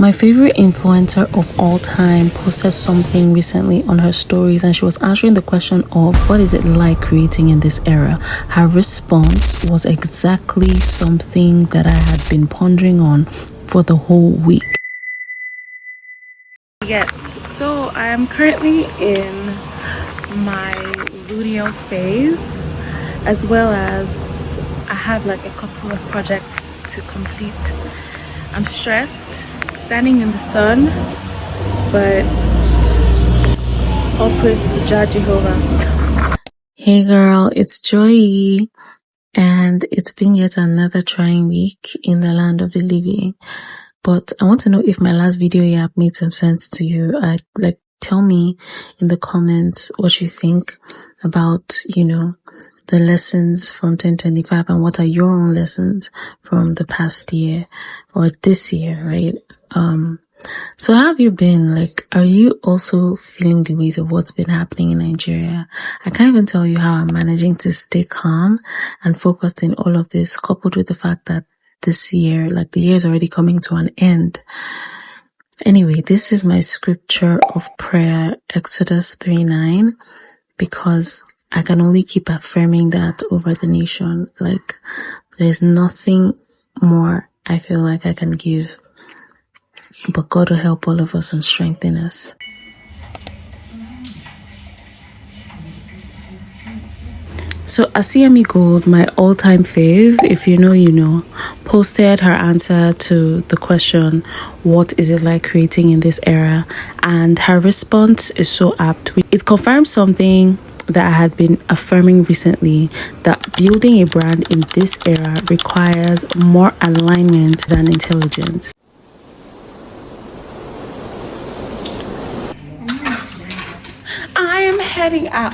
My favorite influencer of all time posted something recently on her stories, and she was answering the question of what is it like creating in this era. Her response was exactly something that I had been pondering on for the whole week. So I am currently in my luteal phase, as well as I have like a couple of projects to complete. I'm stressed, standing in the sun, but all praise to Jah Jehovah. Hey girl, it's Joy, and it's been yet another trying week in the land of the living. But I want to know if my last video made some sense to you. Tell me in the comments what you think about, the lessons from 2025 and what are your own lessons from the past year or this year, right? So how have you been? Are you also feeling the weight of what's been happening in Nigeria? I can't even tell you how I'm managing to stay calm and focused in all of this, coupled with the fact that this year, the year is already coming to an end. Anyway, this is my scripture of prayer, Exodus 3:9, because I can only keep affirming that over the nation. There's nothing more I feel like I can give, but God will help all of us and strengthen us. So Asiyami Gold, my all-time fave, if you know, you know, posted her answer to the question, what is it like creating in this era? And her response is so apt. It confirms something that I had been affirming recently, that building a brand in this era requires more alignment than intelligence. I am heading out.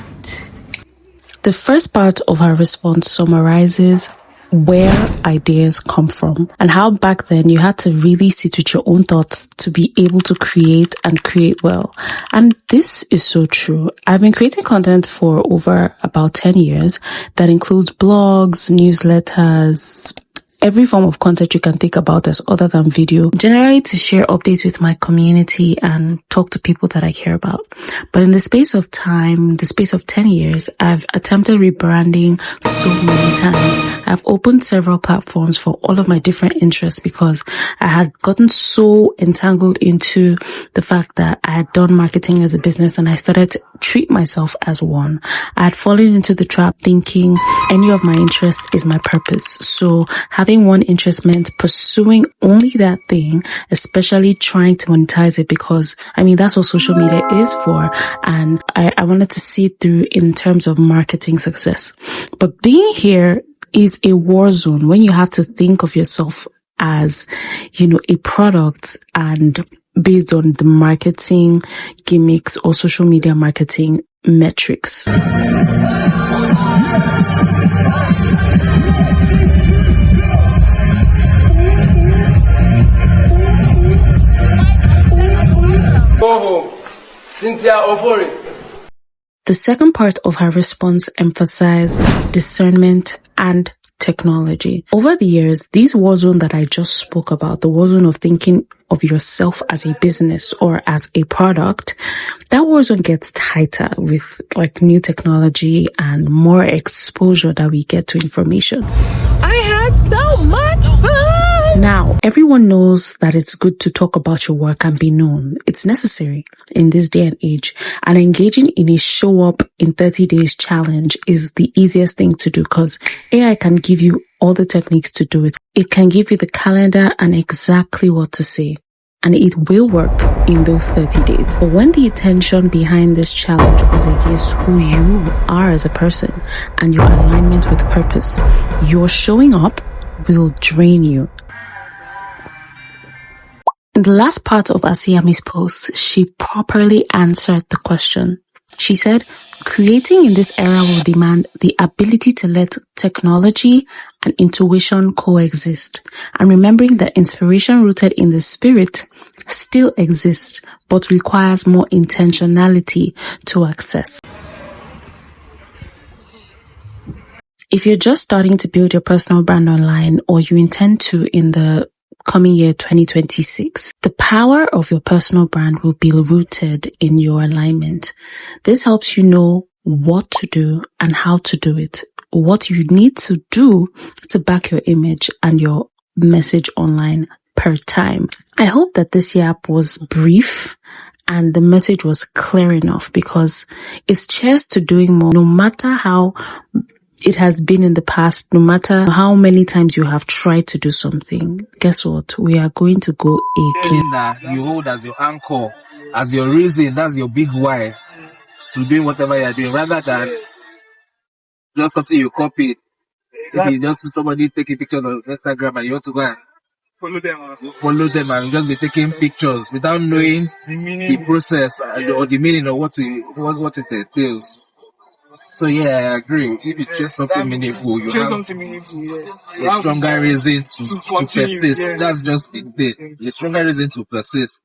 The first part of her response summarizes where ideas come from and how back then you had to really sit with your own thoughts to be able to create and create well. And this is so true. I've been creating content for over about 10 years that includes blogs, newsletters, every form of content you can think about as other than video, generally to share updates with my community and talk to people that I care about. But in the space of time, the space of 10 years, I've attempted rebranding so many times. I've opened several platforms for all of my different interests because I had gotten so entangled into the fact that I had done marketing as a business and I started to treat myself as one. I had fallen into the trap thinking any of my interest is my purpose. So having one interest meant pursuing only that thing, especially trying to monetize it, because that's what social media is for, and I wanted to see it through in terms of marketing success. But being here is a war zone when you have to think of yourself as, a product, and based on the marketing gimmicks or social media marketing metrics. The second part of her response emphasized discernment and technology. Over the years, this war zone that I just spoke about, the war zone of thinking of yourself as a business or as a product, that war zone gets tighter with new technology and more exposure that we get to information. I had so much fun! Now, everyone knows that it's good to talk about your work and be known. It's necessary in this day and age. And engaging in a show up in 30 days challenge is the easiest thing to do because AI can give you all the techniques to do it. It can give you the calendar and exactly what to say. And it will work in those 30 days. But when the intention behind this challenge goes against who you are as a person and your alignment with purpose, your showing up will drain you. In the last part of Asiyami's post, she properly answered the question. She said, creating in this era will demand the ability to let technology and intuition coexist, and remembering that inspiration rooted in the spirit still exists, but requires more intentionality to access. If you're just starting to build your personal brand online, or you intend to in the coming year 2026. The power of your personal brand will be rooted in your alignment. This helps you know what to do and how to do it, what you need to do to back your image and your message online per time. I hope that this yap was brief and the message was clear enough, because it's cheers to doing more. No matter how it has been in the past, no matter how many times you have tried to do something, guess what? We are going to go again. That you hold as your anchor, as your reason, that's your big why to doing whatever you're doing, rather than just something you copy. If you just see somebody taking pictures on Instagram and you want to go and follow them and just be taking pictures without knowing the process or the meaning of what it entails. So yeah, I agree. If it's just something meaningful, you have a stronger reason to persist. That's just it. A stronger reason to persist.